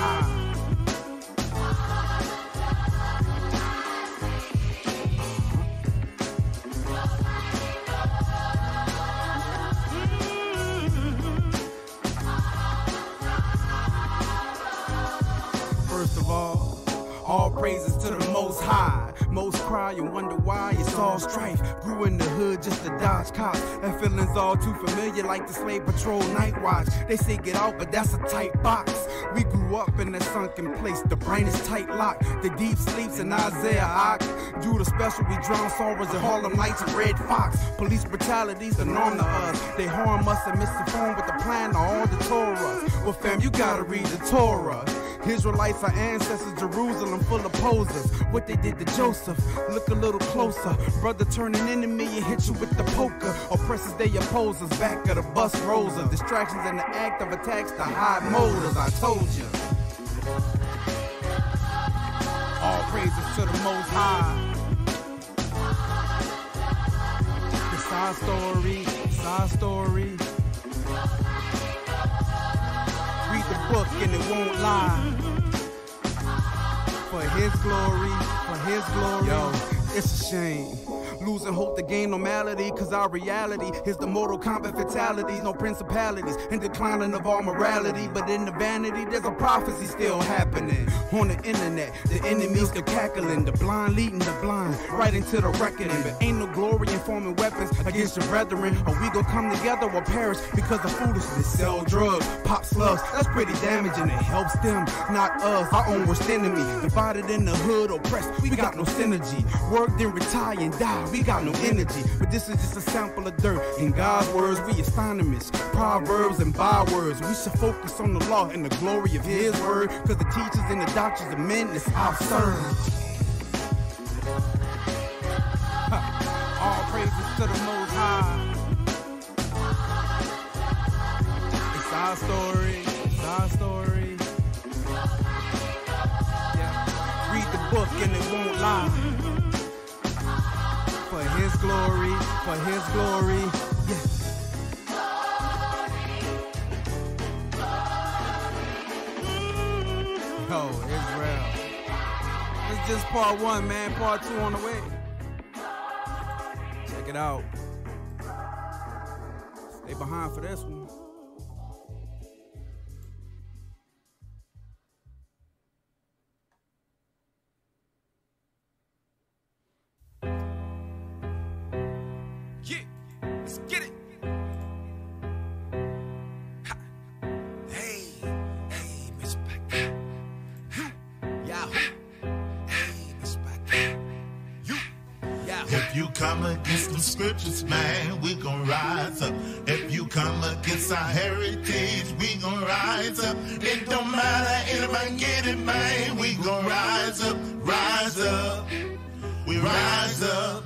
High. First of all praises to the Most High. Most cry and wonder why it's all strife. Grew in the hood just to dodge cops. That feeling's all too familiar, like the slave patrol night watch. They say get out, but that's a tight box. We grew up in that sunken place. The brain is tight locked. The deep sleeps in Isaiah Ock. Judah special, we drown sorrows in Harlem Nights and Red Fox. Police brutality's the norm to us. They harm us and misinform with the plan to all the Torah. Well, fam, you gotta read the Torah. Israelites are ancestors, Jerusalem full of posers. What they did to Joseph, look a little closer. Brother turn an enemy and hit you with the poker. Oppressors, they oppose us, back of the bus rolls of distractions and the act of attacks to hide motives, I told you. All praises to the Most High. It's our story, it's our story. Read the book and it won't lie. For his glory, for his glory. Yo, it's a shame. Losing hope to gain normality, cause our reality is the Mortal Kombat fatalities, no principalities, and declining of all morality. But in the vanity, there's a prophecy still happening. On the internet, the enemies still cackling, the blind leading the blind, right into the reckoning. But ain't no glory in forming weapons against your brethren. Or we gon' come together or perish because of foolishness. Sell drugs, pop slugs, that's pretty damaging. It helps them, not us, our own worst enemy. Divided in the hood, oppressed, we got no synergy. Work, then retire and die. We got no energy, but this is just a sample of dirt. In God's words, we astronomers, proverbs and bywords. We should focus on the law and the glory of his word, cause the teachers and the doctrines of men is absurd. All praises to the Most High. It's our story, it's our story. Yeah. Read the book and it won't lie. For his glory, for his glory, yeah. Yo, Israel. It's just part one, man. Part two on the way. Check it out. Stay behind for this one. Let's get it. Ha. Hey, Miss Back. Yahoo. Hey, Miss Back. You. Yahoo. If you come against the scriptures, man, we gon' rise up. If you come against our heritage, we gon' rise up. It don't matter, anybody get it, man. We gon' rise up, rise up. We rise up.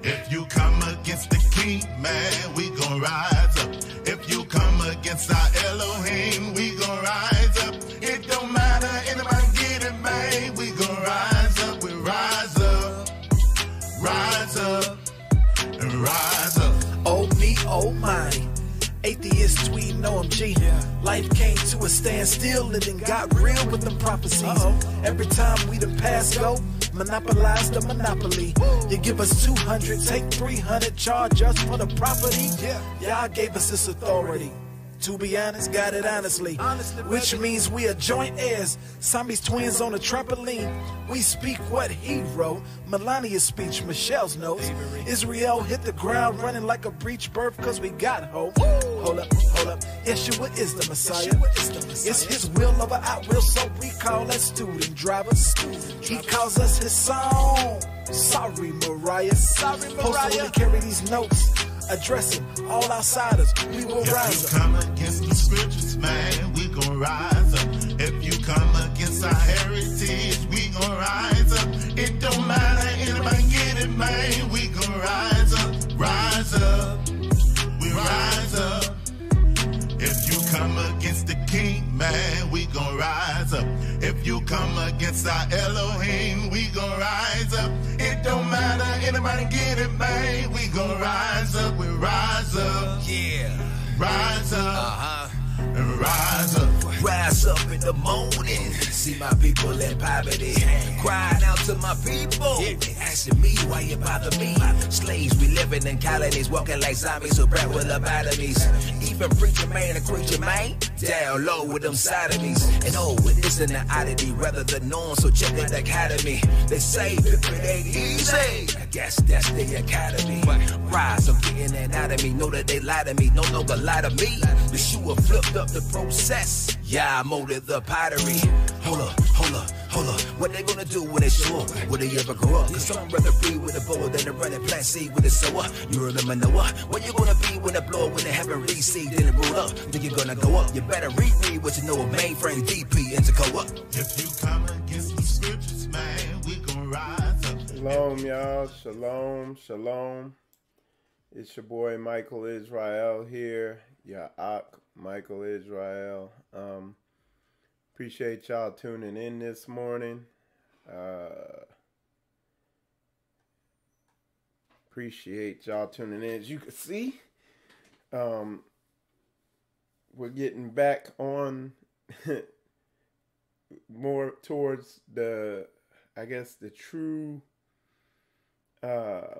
If you come against the king, man, we gon' rise up. If you come against our Elohim, we gon' rise up. It don't matter, anybody get it, man. We gon' rise up, we rise up, and rise up. Oh me, oh my. Atheists tweeting OMG. Life came to a standstill and then got real with them prophecies. Every time we done pass go, monopolize the monopoly. You give us 200, take 300, charge us for the property. Y'all gave us this authority. To be honest, got it honestly. Which means we are joint heirs. Zombies twins on a trampoline. We speak what he wrote. Melania's speech, Michelle's notes. Israel hit the ground running like a breech birth cause we got hope. Hold up. Yeshua is the Messiah. It's his will over our will, so we call that student driver. He calls us his song. Sorry, Mariah. Postal carry these notes. Addressing all outsiders, we will rise up. If you come against the scriptures, man, we gon' rise up. If you come against our heritage, we gon' rise up. It don't matter, anybody get it, man. We gon' rise up, we rise up. If you come against the king, man, we gon' rise up. If you come against our Elohim, we gon' rise up. It don't matter, anybody get it, man. We gon' rise up, we rise up. Yeah. Rise up, and rise up. Rise up and the morning. See my people in poverty, crying out to my people. They asking me why you bother me. Slaves, we living in colonies, walking like zombies who bred with lobotomies. Even preacher man and creature man, down low with them sodomies. And oh, it isn't an oddity, rather the norm, so check the academy. They say pimpin' ain't easy, I guess that's the academy. Rise, I'm getting that out of me, know that they lie to me, no longer lie to me. The shoe have flipped up the process, yeah, I molded the pottery. Hold up, what they gonna do when they show up? Will they ever grow up? Cause some rather breed with a bowl than to run and plant seed with a sower. You remember Noah? What you gonna be when they blow up, when they haven't reseed, then it roll up? Think you're gonna go up? You better reread what you know of mainframe, DP, and Tacoma. If you come against the scriptures, man, we gon' rise up. Shalom, y'all. Shalom, shalom. It's your boy Michael Israel here. Your Ak, Michael Israel. Appreciate y'all tuning in this morning. Appreciate y'all tuning in. As you can see, we're getting back on more towards the, I guess, the true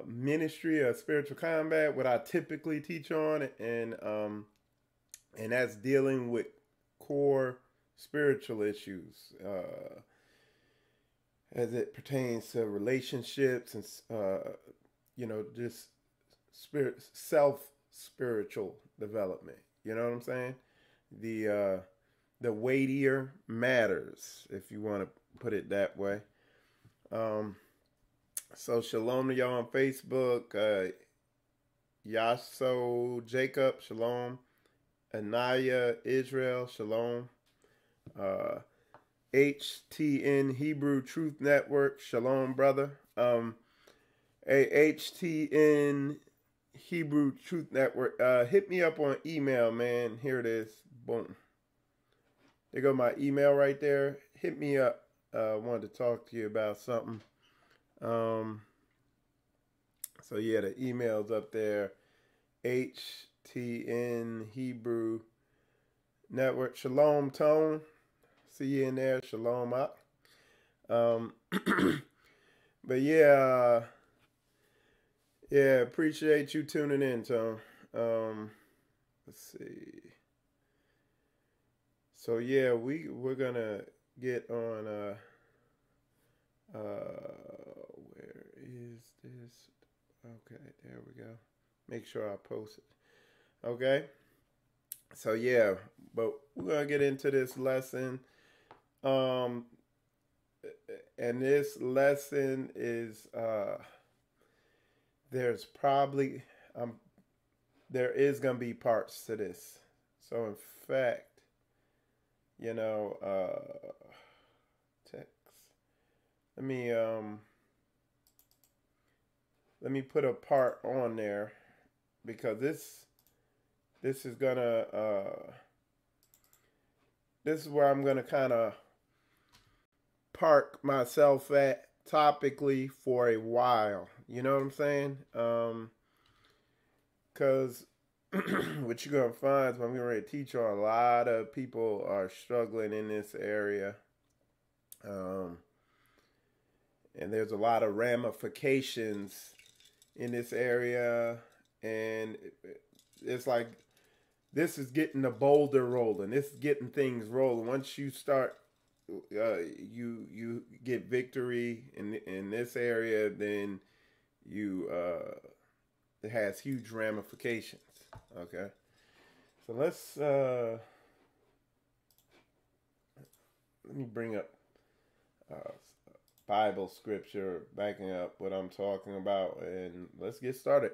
ministry of spiritual combat, what I typically teach on, and that's dealing with core spiritual issues as it pertains to relationships and just spiritual development. You know what I'm saying? The weightier matters, if you want to put it that way. So shalom to y'all on Facebook. Yaso Jacob, shalom. Anaya Israel, shalom. HTN Hebrew Truth Network, shalom, brother. HTN Hebrew Truth Network, hit me up on email, man. Here it is. Boom. There go my email right there. Hit me up. Wanted to talk to you about something. So yeah, the email's up there. HTN Hebrew Network. Shalom, Tone. See you in there. Shalom up. But yeah, appreciate you tuning in, Tone. Let's see. So yeah, we're gonna get on where is this? Okay, there we go. Make sure I post it. Okay. So yeah, but we're gonna get into this lesson. And this lesson is there is gonna be parts to this. So in fact, text. Let me put a part on there, because this is gonna this is where I'm gonna kind of park myself at topically for a while. You know what I'm saying? Because what you're going to find is when we're ready to teach on, a lot of people are struggling in this area. And there's a lot of ramifications in this area. And it's like, this is getting the boulder rolling. This is getting things rolling. Once you start, you get victory in this area, then it has huge ramifications. Okay, so let's let me bring up Bible scripture backing up what I'm talking about, and let's get started.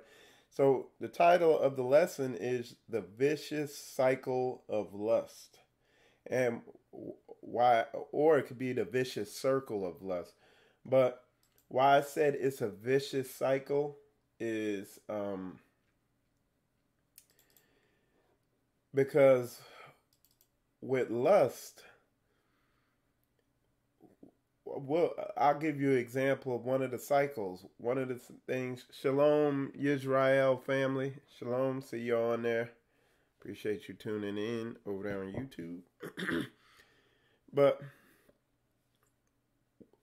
So the title of the lesson is The Vicious Cycle of Lust. And why, or it could be the vicious circle of lust. But why I said it's a vicious cycle is because with lust, well, I'll give you an example of one of the cycles. One of the things, Shalom, Israel family. Shalom, see you on there. Appreciate you tuning in over there on YouTube. But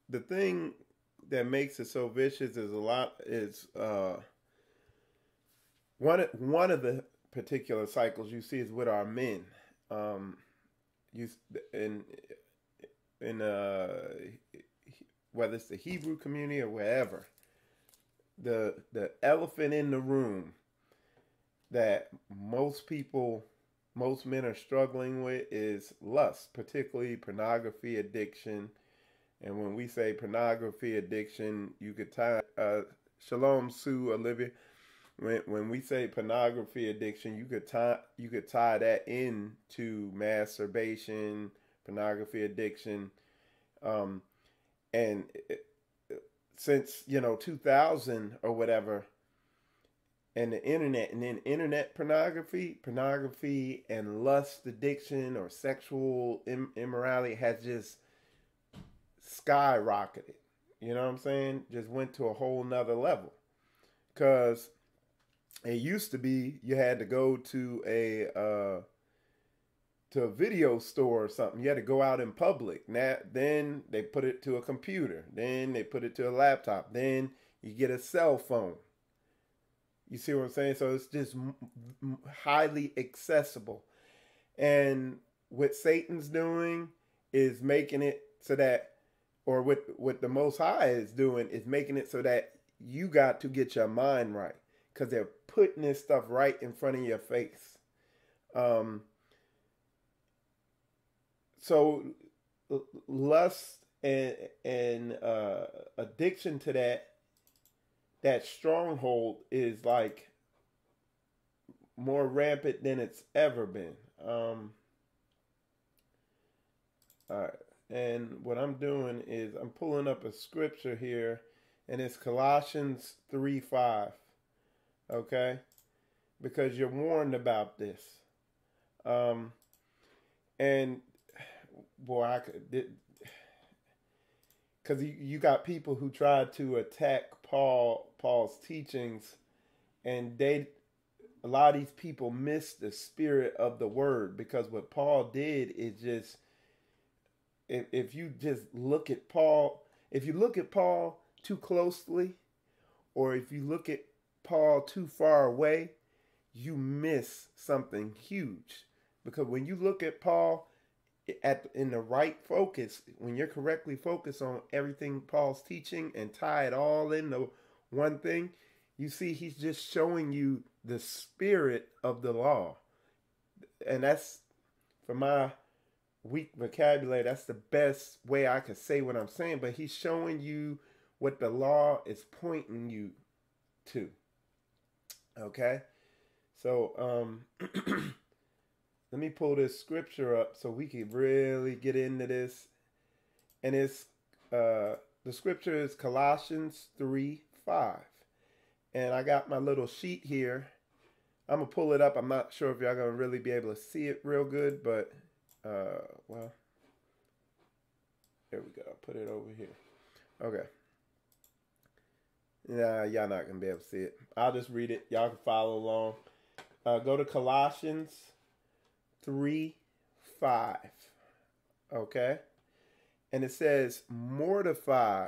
the thing that makes it so vicious is one of the particular cycles you see is with our men. You in whether it's the Hebrew community or wherever, the elephant in the room that most men are struggling with is lust, particularly pornography addiction. And when we say pornography addiction, you could tie Shalom Sue Olivia. When we say pornography addiction, you could tie that into masturbation, pornography addiction, and since 2000 or whatever, and the internet, and then internet pornography and lust addiction or sexual immorality has just skyrocketed. You know what I'm saying? Just went to a whole nother level. Because it used to be you had to go to a video store or something. You had to go out in public. Then they put it to a computer. Then they put it to a laptop. Then you get a cell phone. You see what I'm saying? So it's just highly accessible. And what Satan's doing is making it so that, or what the Most High is doing is making it so that you got to get your mind right. Because they're putting this stuff right in front of your face. So lust and addiction to that stronghold is like more rampant than it's ever been. All right. And what I'm doing is I'm pulling up a scripture here, and it's Colossians 3:5. Okay? Because you're warned about this. And boy, because you got people who tried to attack Paul's teachings, and a lot of these people miss the spirit of the word, because what Paul did is just, if you just look at Paul, if you look at Paul too closely, or if you look at Paul too far away, you miss something huge. Because when you look at Paul in the right focus, when you're correctly focused on everything Paul's teaching and tie it all into one thing, you see he's just showing you the spirit of the law. And that's, for my weak vocabulary, that's the best way I could say what I'm saying. But he's showing you what the law is pointing you to. Okay? So, let me pull this scripture up so we can really get into this. And it's the scripture is Colossians 3:5. And I got my little sheet here. I'm going to pull it up. I'm not sure if y'all going to really be able to see it real good, but well, there we go. I'll put it over here. Okay. Nah, y'all not going to be able to see it. I'll just read it. Y'all can follow along. Go to Colossians 3:5. Okay? And it says, mortify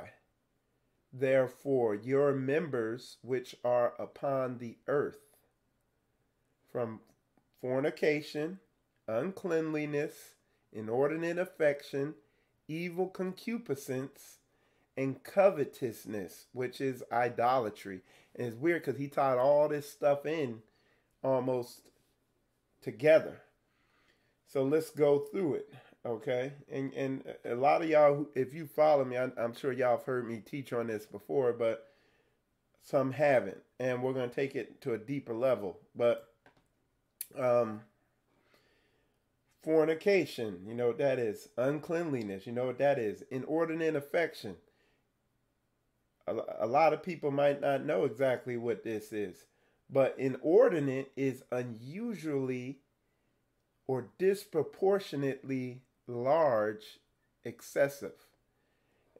therefore your members which are upon the earth, from fornication, uncleanliness, inordinate affection, evil concupiscence, and covetousness, which is idolatry. And it's weird because he tied all this stuff in almost together. So let's go through it, okay? And a lot of y'all, if you follow me, I'm sure y'all have heard me teach on this before, but some haven't. And we're going to take it to a deeper level. But fornication, you know what that is. Uncleanliness, you know what that is. Inordinate affection. A lot of people might not know exactly what this is. But inordinate is unusually or disproportionately large, excessive.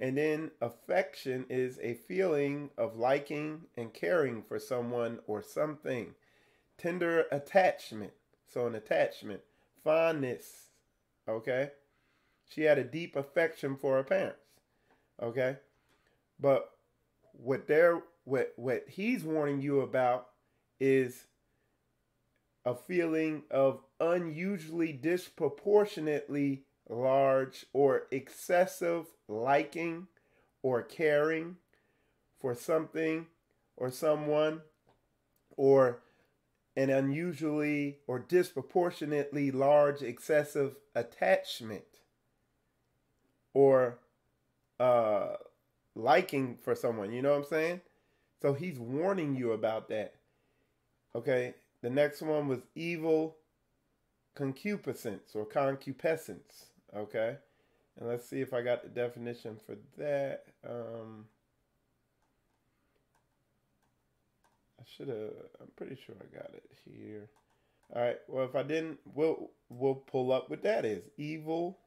And then affection is a feeling of liking and caring for someone or something. Tender attachment. So an attachment. Fondness. Okay? She had a deep affection for her parents. Okay? But what he's warning you about is a feeling of unusually disproportionately large or excessive liking or caring for something or someone, or an unusually or disproportionately large excessive attachment or liking for someone. You know what I'm saying? So he's warning you about that. Okay. The next one was evil concupiscence or concupiscence. Okay. And let's see if I got the definition for that. I'm pretty sure I got it here. All right. Well, if I didn't, we'll pull up what that is. Evil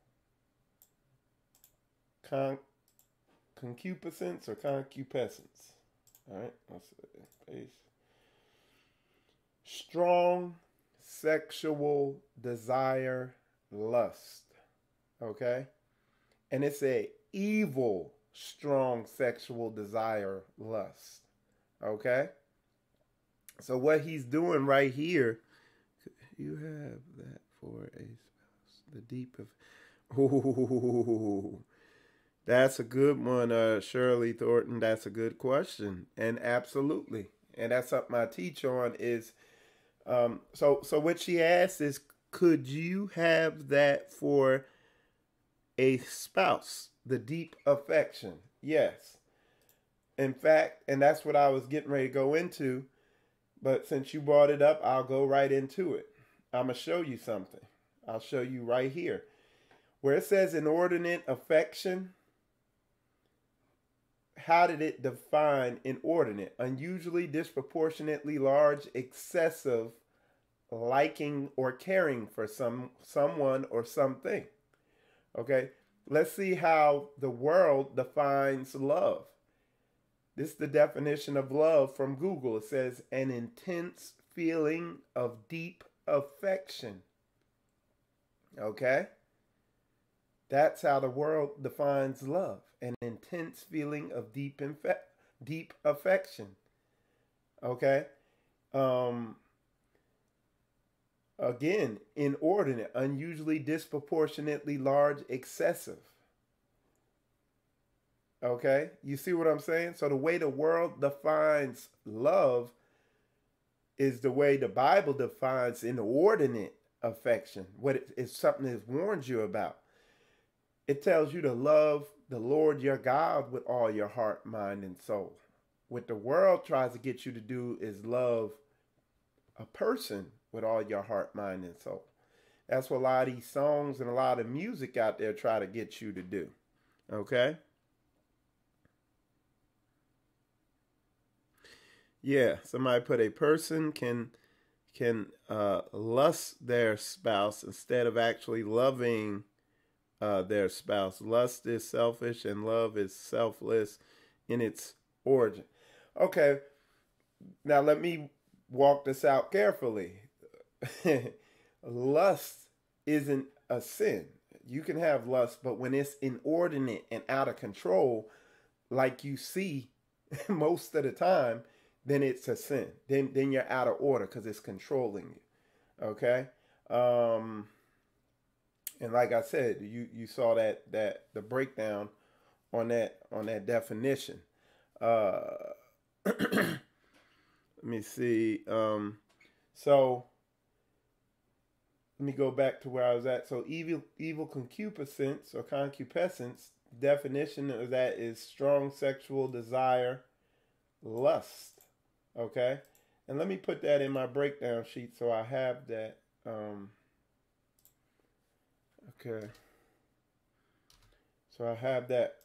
concupiscence or concupiscence. All right. Let's paste. Strong sexual desire, lust. Okay. And it's a evil, strong sexual desire, lust. Okay. So what he's doing right here, you have that for a spouse. The deep of, ooh, that's a good one, Shirley Thornton. That's a good question, and absolutely, and that's something I teach on. Is so what she asks is, could you have that for a spouse? The deep affection, yes. In fact, and that's what I was getting ready to go into. But since you brought it up, I'll go right into it. I'm going to show you something. I'll show you right here. Where it says inordinate affection, how did it define inordinate? Unusually, disproportionately large, excessive liking or caring for someone or something. Okay? Let's see how the world defines love. This is the definition of love from Google. It says an intense feeling of deep affection. Okay? That's how the world defines love. An intense feeling of deep affection. Okay? Again, inordinate, unusually, disproportionately large, excessive. Okay, you see what I'm saying? So the way the world defines love is the way the Bible defines inordinate affection. What it is, something it warns you about. It tells you to love the Lord your God with all your heart, mind, and soul. What the world tries to get you to do is love a person with all your heart, mind, and soul. That's what a lot of these songs and a lot of music out there try to get you to do. Okay? Yeah, somebody put a person can lust their spouse instead of actually loving their spouse. Lust is selfish and love is selfless in its origin. Okay, now let me walk this out carefully. Lust isn't a sin. You can have lust, but when it's inordinate and out of control, like you see most of the time, then it's a sin. Then you're out of order because it's controlling you. Okay? And like I said, you saw that the breakdown on that definition. Let me see. So let me go back to where I was at. So evil concupiscence or concupiscence, definition of that is strong sexual desire, lust. Okay, and let me put that in my breakdown sheet so I have that. Okay, so I have that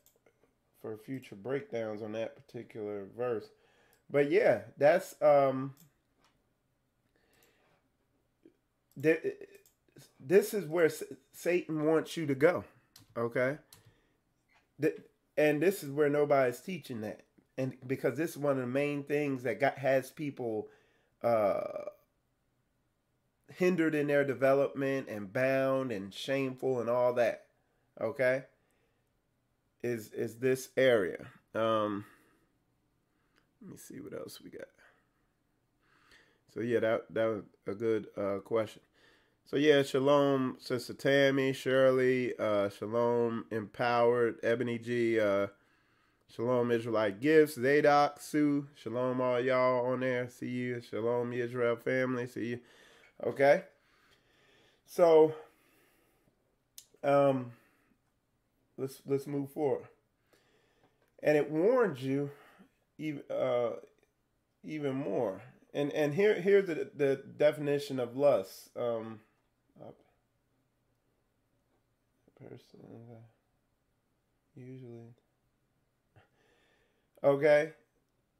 for future breakdowns on that particular verse. But yeah, that's this is where Satan wants you to go. Okay, and this is where nobody's teaching that. And because this is one of the main things that has people hindered in their development and bound and shameful and all that. okay, is this area. Let me see what else we got. So yeah, that was a good question. So yeah, Shalom, Sister Tammy, Shirley, Shalom, Empowered, Ebony G, Shalom, Israelite Gifts, Zadok, Sue, Shalom, all y'all on there. See you. Shalom, Israel family. See you. Okay. So, let's move forward. And it warns you even more. And here's the definition of lust. Person usually. Okay.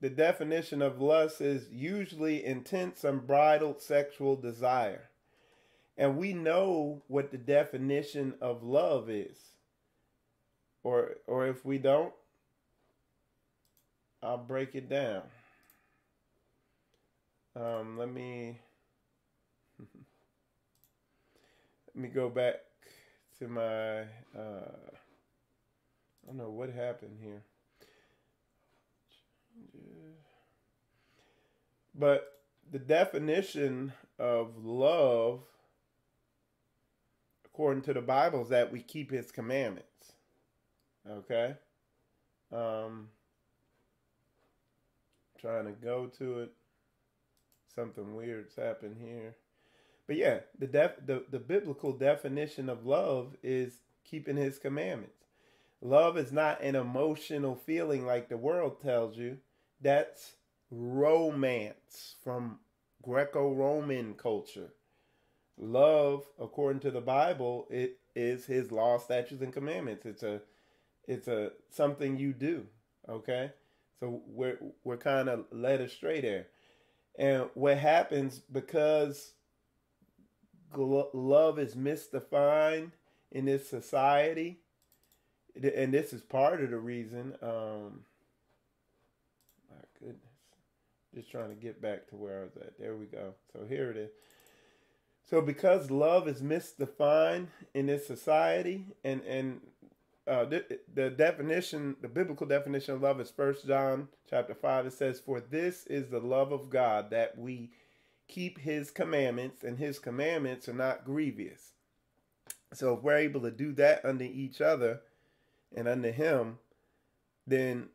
The definition of lust is usually intense, unbridled sexual desire. And we know what the definition of love is. Or if we don't, I'll break it down. Let me go back to my I don't know what happened here. But the definition of love, according to the Bible, is that we keep his commandments. Okay? Trying to go to it. Something weird's happened here. But yeah, the biblical definition of love is keeping his commandments. Love is not an emotional feeling like the world tells you. That's romance from Greco-Roman culture. Love, according to the Bible, it is his law, statutes, and commandments. It's a something you do. Okay? So we're kind of led astray there. And what happens because love is misdefined in this society, and this is part of the reason. My goodness, just trying to get back to where I was at. There we go. So here it is. So because love is misdefined in this society, and the definition, the biblical definition of love is 1 John chapter 5. It says, "For this is the love of God, that we keep his commandments, and his commandments are not grievous." So if we're able to do that unto each other and unto him, then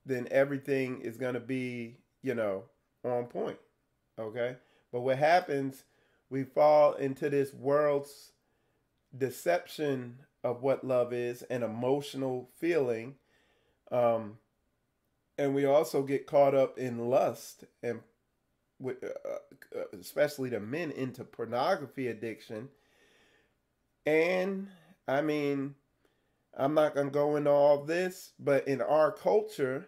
everything is going to be, on point. Okay? But what happens, we fall into this world's deception of what love is, an emotional feeling, and we also get caught up in lust, and especially the men, into pornography addiction. And I mean, I'm not gonna go into all this, but in our culture,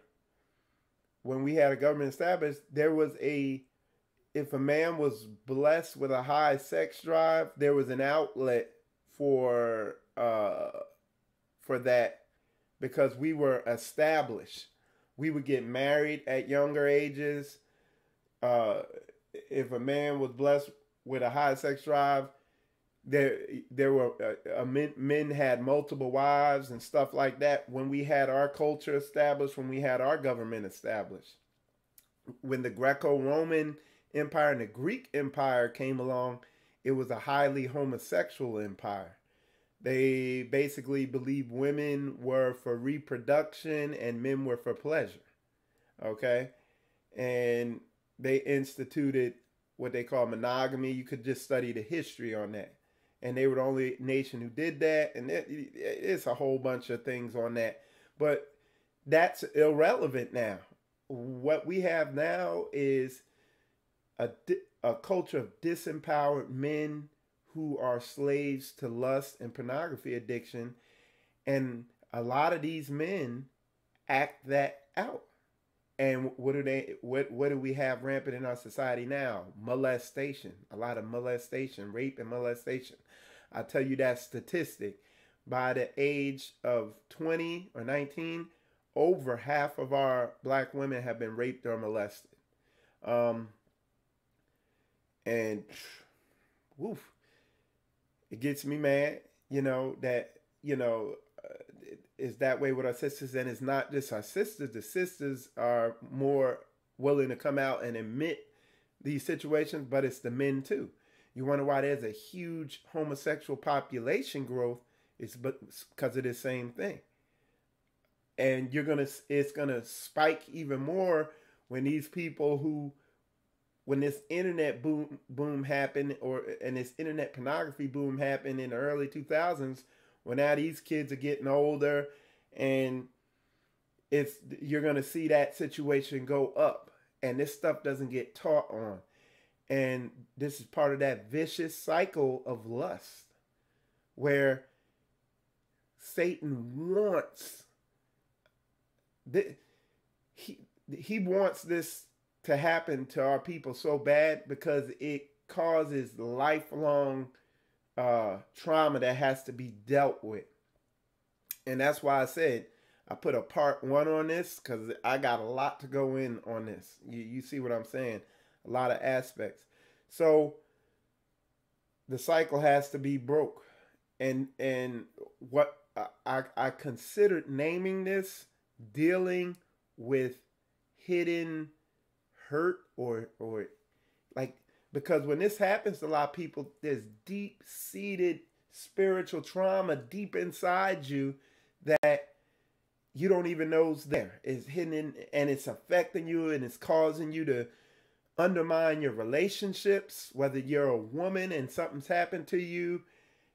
when we had a government established, there was if a man was blessed with a high sex drive, there was an outlet for that, because we were established. We would get married at younger ages. If a man was blessed with a high sex drive, there were men had multiple wives and stuff like that. When we had our culture established, when we had our government established, when the Greco-Roman Empire and the Greek Empire came along, it was a highly homosexual empire. They basically believed women were for reproduction and men were for pleasure. Okay? And they instituted what they call monogamy. You could just study the history on that. And they were the only nation who did that. And it's a whole bunch of things on that. But that's irrelevant now. What we have now is a culture of disempowered men who are slaves to lust and pornography addiction. And a lot of these men act that out. And what do we have rampant in our society now? Molestation. A lot of molestation, rape and molestation. I tell you that statistic. By the age of 20 or 19, over half of our black women have been raped or molested. And woof. it gets me mad, that, is that way with our sisters. And it's not just our sisters. The sisters are more willing to come out and admit these situations, but it's the men too. You wonder why there's a huge homosexual population growth. It's because of the same thing. And it's gonna spike even more when these people when this internet boom happened, and this internet pornography boom happened in the early 2000s, when now these kids are getting older, and you're gonna see that situation go up, and this stuff doesn't get taught on. And this is part of that vicious cycle of lust where Satan wants he wants this to happen to our people so bad because it causes lifelong trauma that has to be dealt with. And that's why I said I put a part 1 on this, because I got a lot to go in on this. You see what I'm saying? A lot of aspects. So the cycle has to be broke. And what I considered naming this dealing with hidden hurt or like, because when this happens to a lot of people, there's deep-seated spiritual trauma deep inside you that you don't even know is there. It's hidden and it's affecting you, and it's causing you to undermine your relationships, whether you're a woman and something's happened to you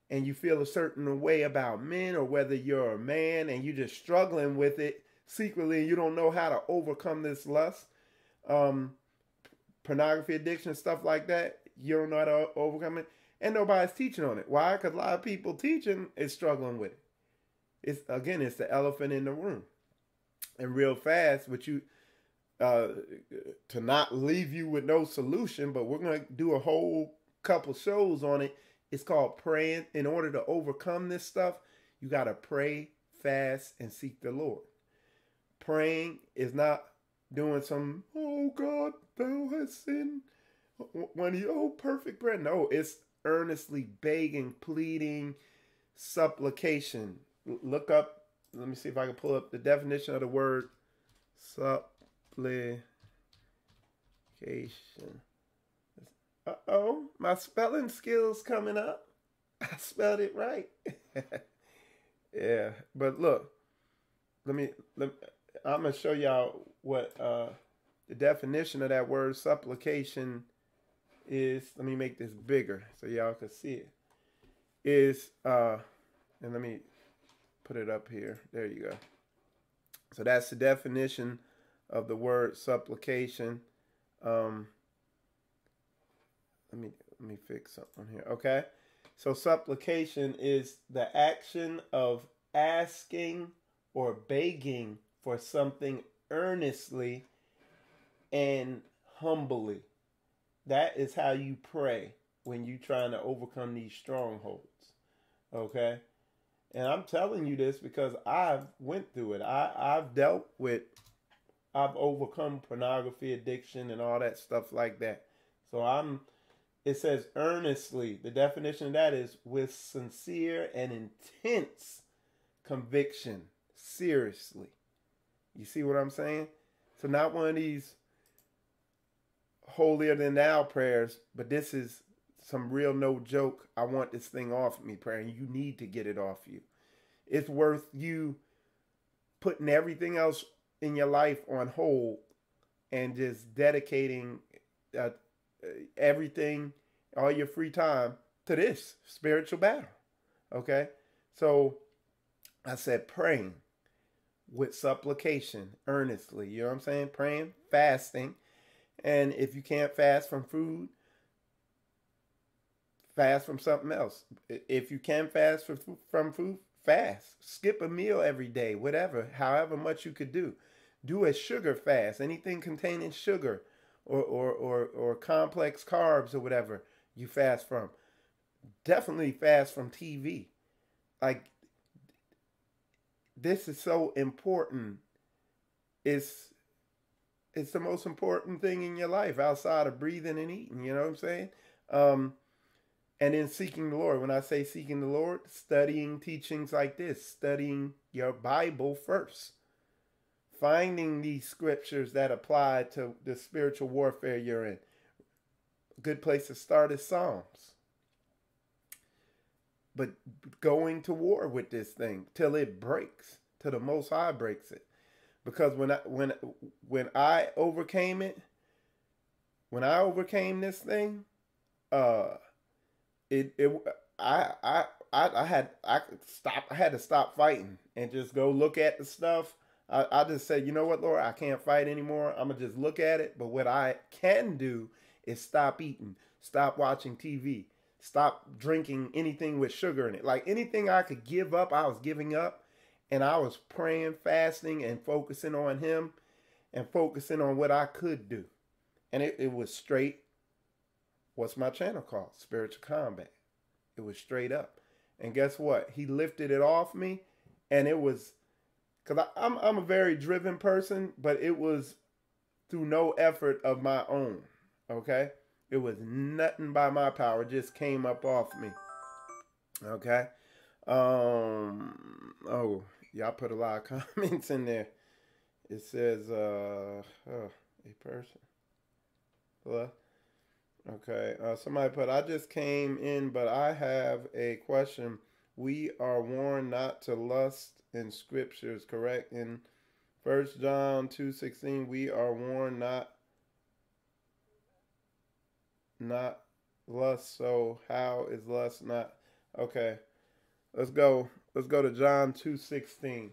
and you feel a certain way about men, or whether you're a man and you're just struggling with it secretly and you don't know how to overcome this lust, pornography addiction, stuff like that. You don't know how to overcome it, and nobody's teaching on it. Why? Because a lot of people teaching is struggling with it. It's the elephant in the room. And real fast, to not leave you with no solution, but we're going to do a whole couple shows on it. It's called praying. In order to overcome this stuff, you got to pray, fast, and seek the Lord. Praying is not doing some, oh God, thou hast sinned, perfect prayer. No, it's earnestly begging, pleading, supplication. Look up, let me see if I can pull up the definition of the word supplication. Uh-oh, my spelling skills coming up. I spelled it right. Yeah, but look, I'm going to show y'all what the definition of that word supplication is. Let me make this bigger so y'all can see it. And let me put it up here. There you go. So that's the definition of the word supplication. Let me fix something here. Okay. So supplication is the action of asking or begging for something earnestly and humbly. That is how you pray when you're trying to overcome these strongholds. Okay? And I'm telling you this because I've went through it. I've overcome pornography addiction and all that stuff like that. So it says earnestly. The definition of that is with sincere and intense conviction. Seriously. You see what I'm saying? So not one of these holier than thou prayers, but this is some real no joke. I want this thing off of me prayer, and you need to get it off you. It's worth you putting everything else in your life on hold and just dedicating everything, all your free time to this spiritual battle. Okay? So I said praying with supplication earnestly. You know what I'm saying? Praying, fasting. And if you can't fast from food, fast from something else. If you can fast from food, fast. Skip a meal every day, whatever, however much you could do. Do a sugar fast. Anything containing sugar or complex carbs or whatever you fast from. Definitely fast from TV. Like, this is so important. It's the most important thing in your life outside of breathing and eating. You know what I'm saying? And then seeking the Lord. When I say seeking the Lord, studying teachings like this, studying your Bible first. Finding these scriptures that apply to the spiritual warfare you're in. A good place to start is Psalms. But going to war with this thing till it breaks, till the Most High breaks it. Because when I overcame it, when I overcame this thing, I had to stop fighting and just go look at the stuff. I just said, you know what, Lord, I can't fight anymore. I'm gonna just look at it. But what I can do is stop eating, stop watching TV, stop drinking anything with sugar in it. Like anything I could give up, I was giving up. And I was praying, fasting, and focusing on him and focusing on what I could do. And it was straight, what's my channel called? Spiritual Combat. It was straight up. And guess what? He lifted it off me. And it was, because I'm a very driven person, but it was through no effort of my own. Okay? It was nothing by my power. It just came up off me. Okay? Oh, y'all put a lot of comments in there. It says, a person. Hello? Okay. Somebody put, I just came in, but I have a question. We are warned not to lust in scriptures, correct? In 1 John 2:16, we are warned not lust. So how is lust not? Okay. Let's go to John 2:16.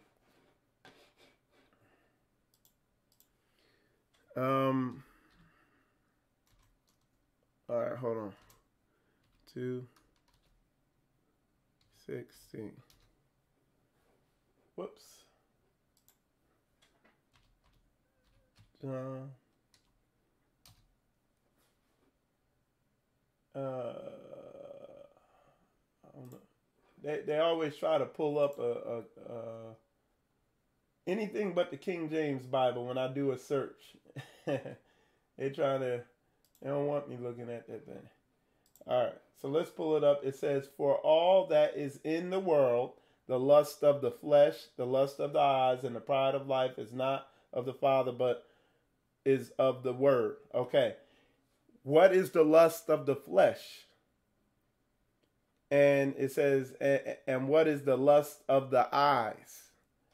All right, hold on. 2:16. Whoops. John. I don't know. They always try to pull up anything but the King James Bible when I do a search. They don't want me looking at that thing. All right, so let's pull it up. It says, for all that is in the world, the lust of the flesh, the lust of the eyes, and the pride of life is not of the Father, but is of the Word. Okay, what is the lust of the flesh? And it says, and what is the lust of the eyes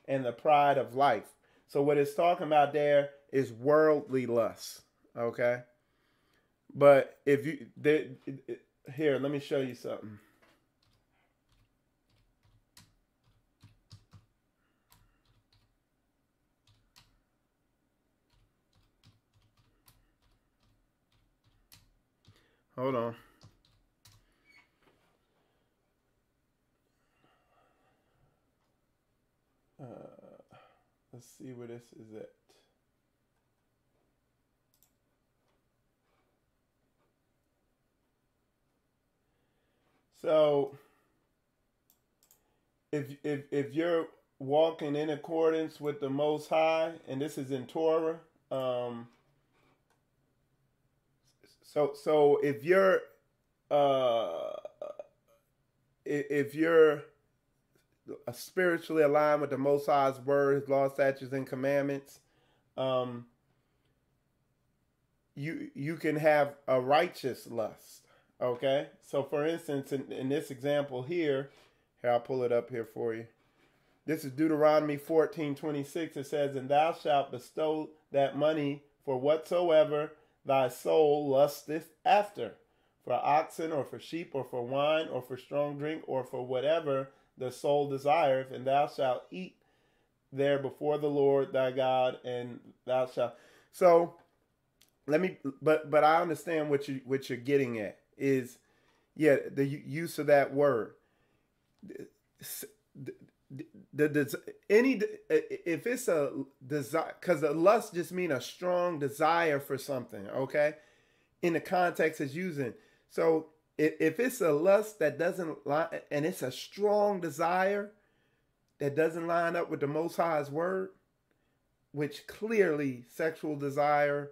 and the pride of life? So what it's talking about there is worldly lust. Okay. But if you, here, let me show you something. Hold on. Let's see where this is at. So, if you're walking in accordance with the Most High, and this is in Torah, so if you're spiritually aligned with the Most High's word, His law, statutes, and commandments, you can have a righteous lust. Okay, so for instance, in this example here, I'll pull it up here for you. This is Deuteronomy 14:26. It says, and thou shalt bestow that money for whatsoever thy soul lusteth after, for oxen, or for sheep, or for wine, or for strong drink, or for whatever the soul desireth, and thou shalt eat there before the Lord thy God, and thou shalt. So but I understand what you're getting at is, yeah, the use of that word. If it's a desire, because a lust just mean a strong desire for something, okay? In the context it's using. So if it's a lust that doesn't line, and it's a strong desire that doesn't line up with the Most High's word, which clearly sexual desire,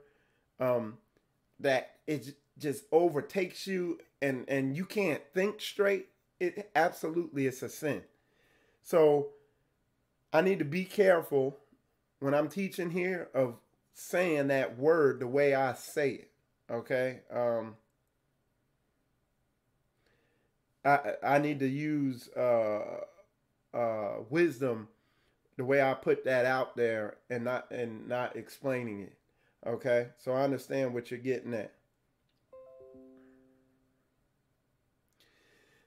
that it just overtakes you and you can't think straight, it absolutely is a sin. So I need to be careful when I'm teaching here of saying that word the way I say it. Okay. I need to use wisdom the way I put that out there and not explaining it. Okay, so I understand what you're getting at.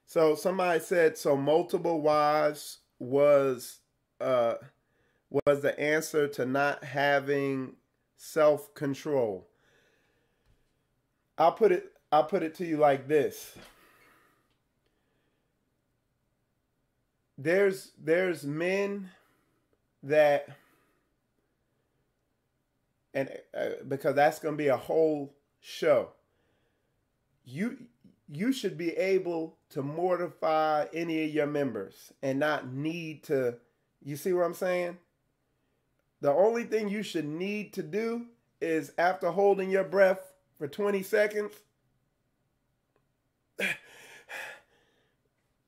So somebody said so multiple wives was the answer to not having self-control. I'll put it to you like this. There's men that, and because that's going to be a whole show, you should be able to mortify any of your members and not need to, you see what I'm saying? The only thing you should need to do is, after holding your breath for 20 seconds,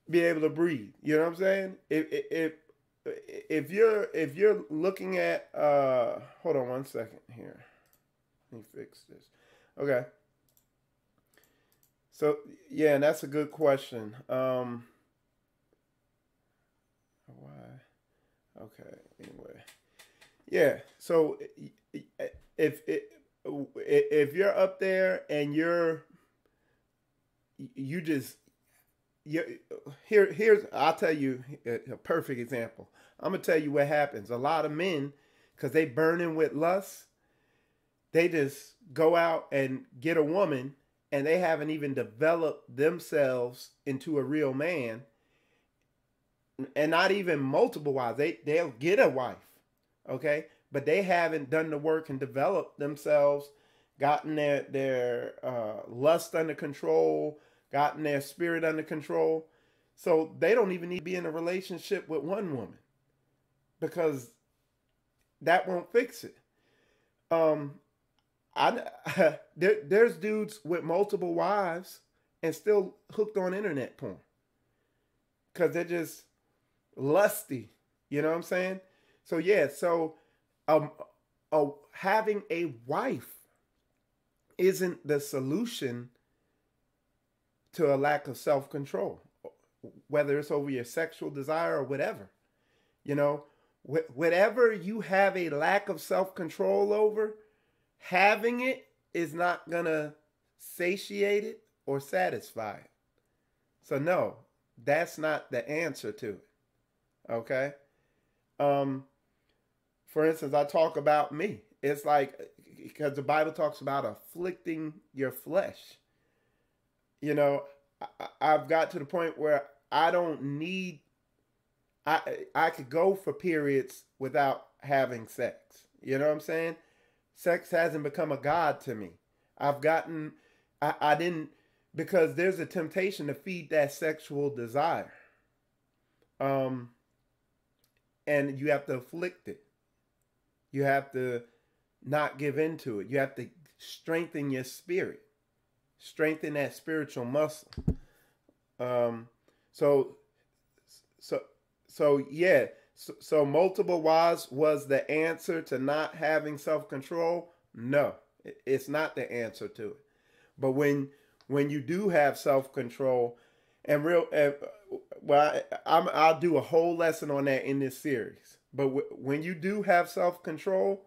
be able to breathe. You know what I'm saying? If you're looking at hold on one second here. Let me fix this. Okay. So yeah, and that's a good question. Why? Okay. Anyway. Yeah. So if you're up there and here's I'll tell you a perfect example. I'm gonna tell you what happens. A lot of men, because they burning with lust, they just go out and get a woman, and they haven't even developed themselves into a real man, and not even multiple wives. They'll get a wife, okay, but they haven't done the work and developed themselves, gotten their lust under control, gotten their spirit under control. So they don't even need to be in a relationship with one woman, because that won't fix it. There's dudes with multiple wives and still hooked on internet porn because they're just lusty. You know what I'm saying? So yeah, having a wife isn't the solution to a lack of self-control, whether it's over your sexual desire or whatever. You know, whatever you have a lack of self-control over, having it is not gonna satiate it or satisfy it. So no, that's not the answer to it. Okay? For instance, I talk about me. It's like, because the Bible talks about afflicting your flesh. You know, I've got to the point where I don't need, I could go for periods without having sex. You know what I'm saying? Sex hasn't become a god to me. I didn't, because there's a temptation to feed that sexual desire. And you have to afflict it. You have to not give into it. You have to strengthen your spirit. Strengthen that spiritual muscle. So multiple wives was the answer to not having self-control? No, it's not the answer to it. But when you do have self-control, I'll do a whole lesson on that in this series. But when you do have self-control,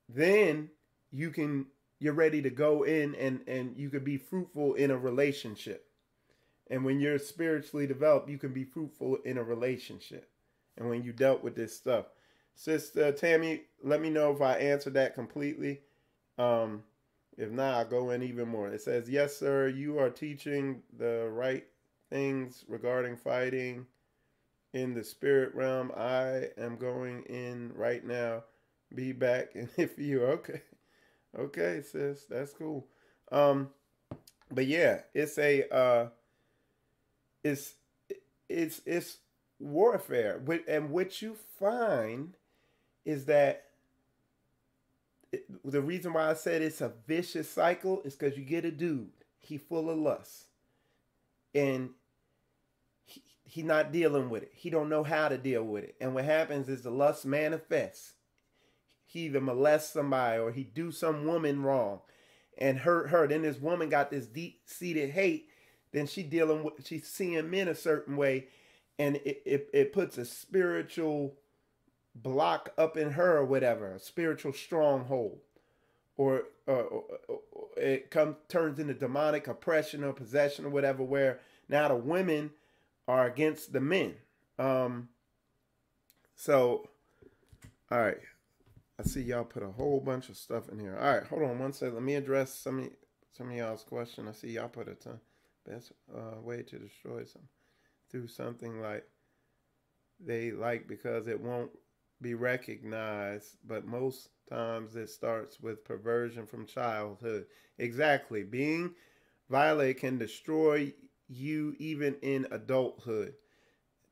then you're ready to go in and you can be fruitful in a relationship. And when you're spiritually developed, you can be fruitful in a relationship. And when you dealt with this stuff. Sister Tammy, let me know if I answered that completely. If not, I'll go in even more. It says, yes, sir, you are teaching the right things regarding fighting in the spirit realm. I am going in right now. Be back in a few. Okay, sis, that's cool. But yeah, it's warfare. And what you find is that the reason why I said it's a vicious cycle is because you get a dude, he full of lust. and he not dealing with it. He don't know how to deal with it. And what happens is the lust manifests. He either molests somebody or he do some woman wrong and hurt her. Then this woman got this deep-seated hate. Then she's seeing men a certain way, and it puts a spiritual block up in her or whatever, a spiritual stronghold. Or it turns into demonic oppression or possession or whatever, where now the women are against the men. So, all right. I see y'all put a whole bunch of stuff in here. All right, hold on one second. Let me address some of y'all's question. I see y'all put a ton. Best way to destroy something through something like they like because it won't be recognized, but most times it starts with perversion from childhood. Exactly. Being violated can destroy you even in adulthood.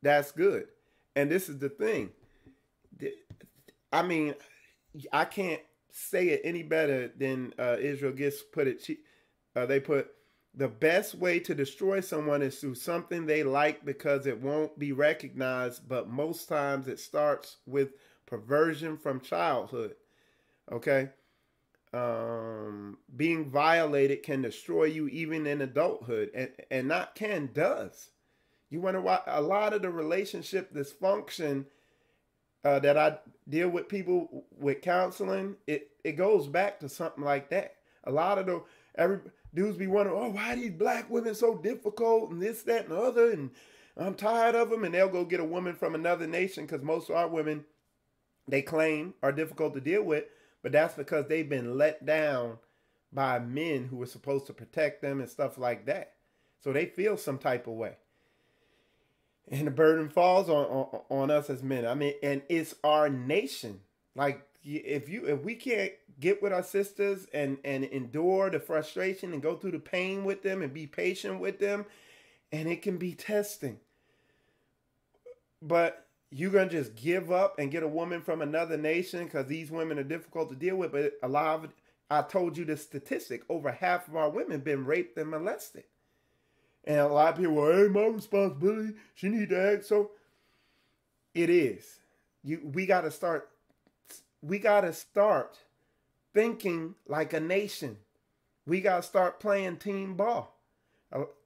That's good. And this is the thing. I mean, I can't say it any better than Israel Gifts put it. They put, the best way to destroy someone is through something they like because it won't be recognized, but most times it starts with perversion from childhood. Okay? Being violated can destroy you even in adulthood, and not can, does. You wonder why a lot of the relationship dysfunction that I deal with people with counseling, it goes back to something like that. A lot of every dudes be wondering, oh, why are these black women so difficult and this, that, and the other, and I'm tired of them, and they'll go get a woman from another nation because most of our women, they claim, are difficult to deal with, but that's because they've been let down by men who were supposed to protect them and stuff like that. So they feel some type of way. And the burden falls on us as men. I mean, and it's our nation. Like, if we can't get with our sisters and endure the frustration and go through the pain with them and be patient with them, and it can be testing. But you're going to just give up and get a woman from another nation because these women are difficult to deal with. But a lot of, I told you the statistic, over half of our women been raped and molested. And a lot of people, well, hey, my responsibility. She need to act. So it is. We got to start thinking like a nation. We got to start playing team ball.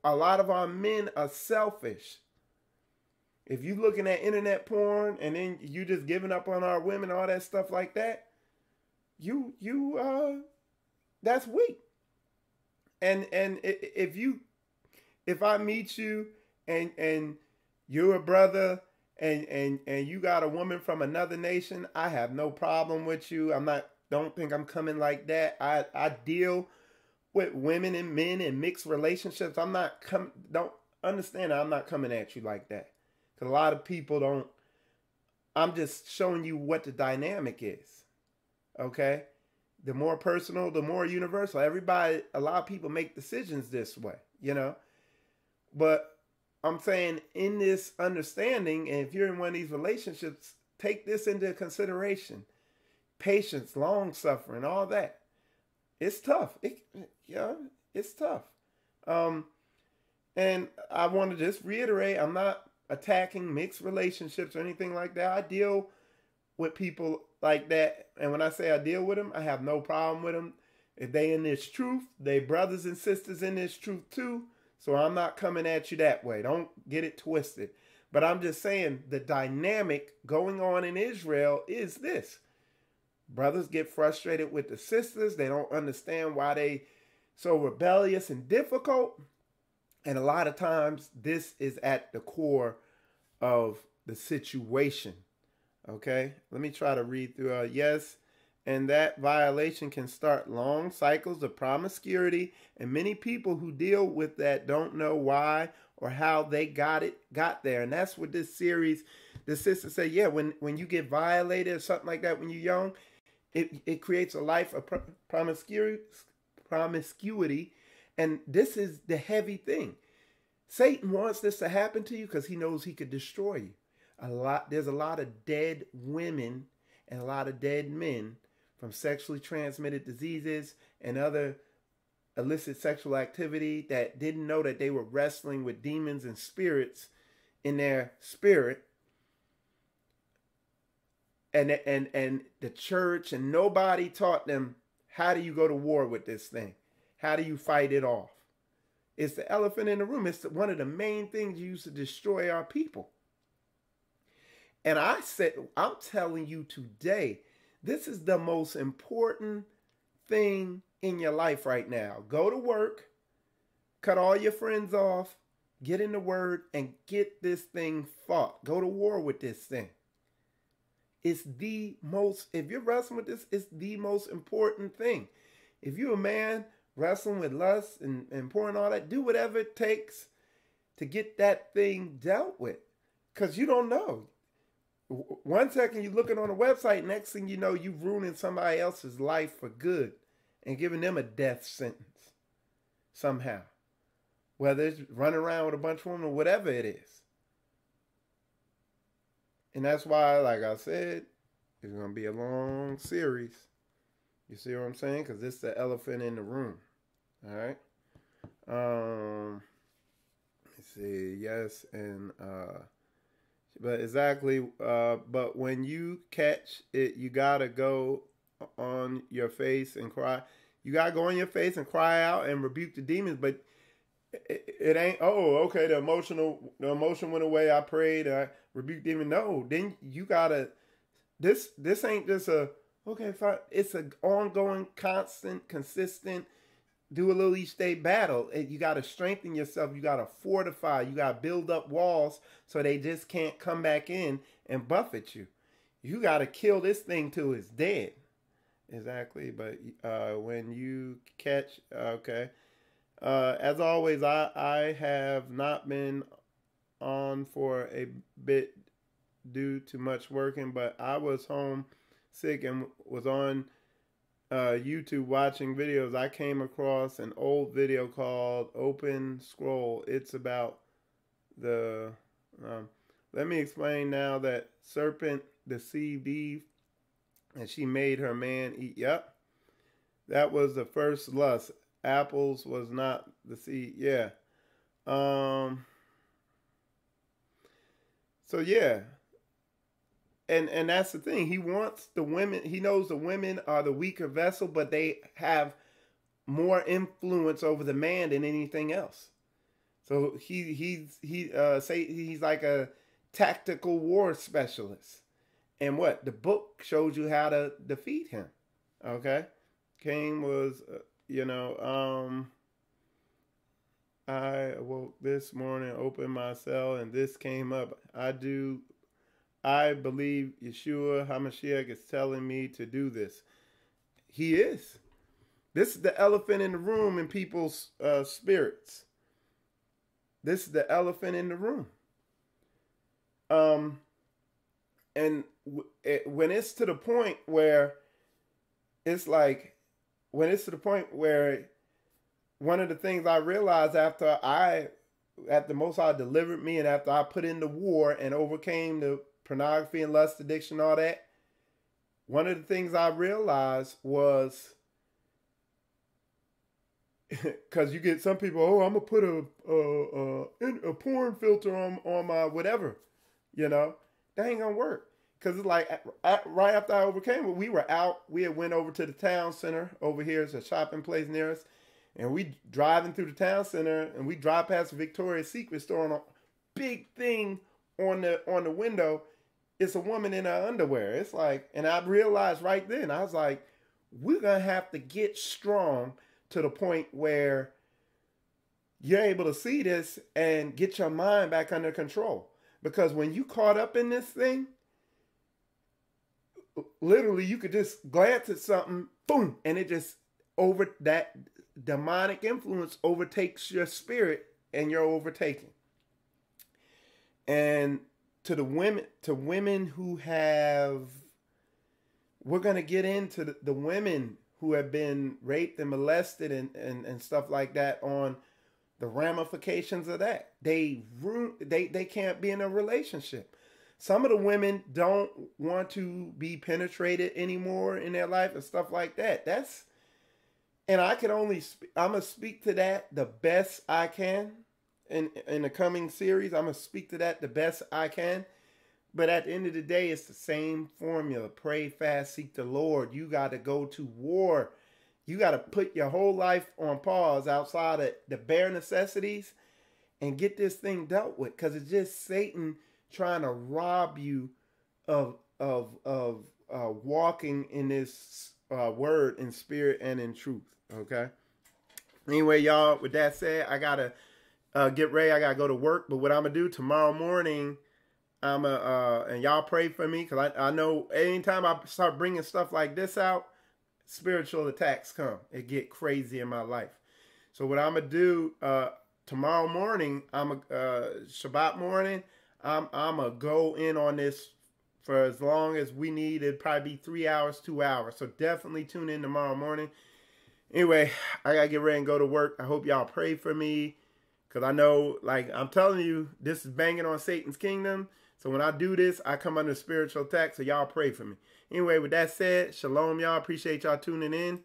A lot of our men are selfish. If you looking at internet porn and then you just giving up on our women, all that stuff like that, that's weak. And if I meet you and you're a brother and you got a woman from another nation, I have no problem with you. Don't think I'm coming like that. I deal with women and men in mixed relationships. Don't understand I'm not coming at you like that. Because a lot of people don't. I'm just showing you what the dynamic is. Okay? The more personal, the more universal. A lot of people make decisions this way, you know? But I'm saying in this understanding, and if you're in one of these relationships, take this into consideration. Patience, long suffering, all that. It's tough. It's tough. And I want to just reiterate, I'm not attacking mixed relationships or anything like that. I deal with people like that. And when I say I deal with them, I have no problem with them. If they in this truth, they brothers and sisters in this truth too. So I'm not coming at you that way. Don't get it twisted. But I'm just saying the dynamic going on in Israel is this. Brothers get frustrated with the sisters. They don't understand why they so rebellious and difficult. And a lot of times this is at the core of the situation. Okay? Let me try to read through. Yes. And that violation can start long cycles of promiscuity. And many people who deal with that don't know why or how they got there. And that's what this series, the sister said, yeah, when you get violated or something like that when you're young, it creates a life of promiscuity. And this is the heavy thing. Satan wants this to happen to you because he knows he could destroy you. There's a lot of dead women and a lot of dead men from sexually transmitted diseases and other illicit sexual activity, that didn't know that they were wrestling with demons and spirits in their spirit. And the church and nobody taught them, how do you go to war with this thing? How do you fight it off? It's the elephant in the room. It's one of the main things used to destroy our people. And I said, I'm telling you today, this is the most important thing in your life right now. Go to work, cut all your friends off, get in the word, and get this thing fought. Go to war with this thing. It's the most, if you're wrestling with this, it's the most important thing. If you're a man wrestling with lust and pouring all that, do whatever it takes to get that thing dealt with. Because you don't know. 1 second you're looking on a website, next thing you know, you've ruined somebody else's life for good and giving them a death sentence somehow. Whether it's running around with a bunch of women or whatever it is. And that's why, like I said, it's going to be a long series. You see what I'm saying? Because it's the elephant in the room. All right? Let's see. Yes. And, but exactly. But when you catch it, you got to go on your face and cry. You got to go on your face and cry out and rebuke the demons. But it ain't, oh, okay, the emotion went away. I prayed, I rebuked demon. No, then you gotta, this ain't just a, okay, fine. It's an ongoing, constant, consistent, do a little each day battle. You gotta strengthen yourself. You gotta fortify. You gotta build up walls so they just can't come back in and buffet you. You gotta kill this thing till it's dead. Exactly. But when you catch, okay. As always, I have not been on for a bit due to much working, but I was home sick and was on YouTube watching videos. I came across an old video called Open Scroll. It's about the, let me explain now that serpent deceived Eve and she made her man eat. Yep. That was the first lust. Apples was not the seed. Yeah. So yeah. And that's the thing. He wants the women, he knows the women are the weaker vessel, but they have more influence over the man than anything else. So he's like a tactical war specialist. And what? The book shows you how to defeat him. Okay? Cain was I awoke this morning, opened my cell, and this came up. I believe Yeshua HaMashiach is telling me to do this. He is. This is the elephant in the room in people's spirits. This is the elephant in the room. And when it's to the point where it's like, when it's to the point where one of the things I realized after the Most High delivered me and after I put in the war and overcame the pornography and lust addiction, all that, one of the things I realized was, because you get some people, oh, I'm going to put a porn filter on my whatever, that ain't going to work. Because it's like, right after I overcame it, we were out. We had went over to the town center. Over here is a shopping place near us. And we driving through the town center, and we drive past the Victoria's Secret store, and a big thing on the window, it's a woman in her underwear. It's like, and I realized right then, I was like, we're going to have to get strong to the point where you're able to see this and get your mind back under control. Because when you caught up in this thing, literally, you could just glance at something, boom, and it just that demonic influence overtakes your spirit, and you're overtaken. And to women who have, we're gonna get into the women who have been raped and molested and stuff like that, on the ramifications of that. They can't be in a relationship. Some of the women don't want to be penetrated anymore in their life and stuff like that. And I can only, I'm going to speak to that the best I can in the coming series. I'm going to speak to that the best I can. But at the end of the day, it's the same formula. Pray, fast, seek the Lord. You got to go to war. You got to put your whole life on pause outside of the bare necessities and get this thing dealt with. Because it's just Satan trying to rob you of walking in this word in spirit and in truth. Okay. Anyway, y'all, with that said, I got to get ready. I got to go to work. But what I'm going to do tomorrow morning, and y'all pray for me, because I know anytime I start bringing stuff like this out, spiritual attacks come. It get crazy in my life. So what I'm going to do tomorrow morning, Shabbat morning, I'm going to go in on this for as long as we need. It'd probably be 3 hours, 2 hours. So definitely tune in tomorrow morning. Anyway, I got to get ready and go to work. I hope y'all pray for me, because I know, like I'm telling you, this is banging on Satan's kingdom. So when I do this, I come under spiritual attack. So y'all pray for me. Anyway, with that said, shalom, y'all. Appreciate y'all tuning in.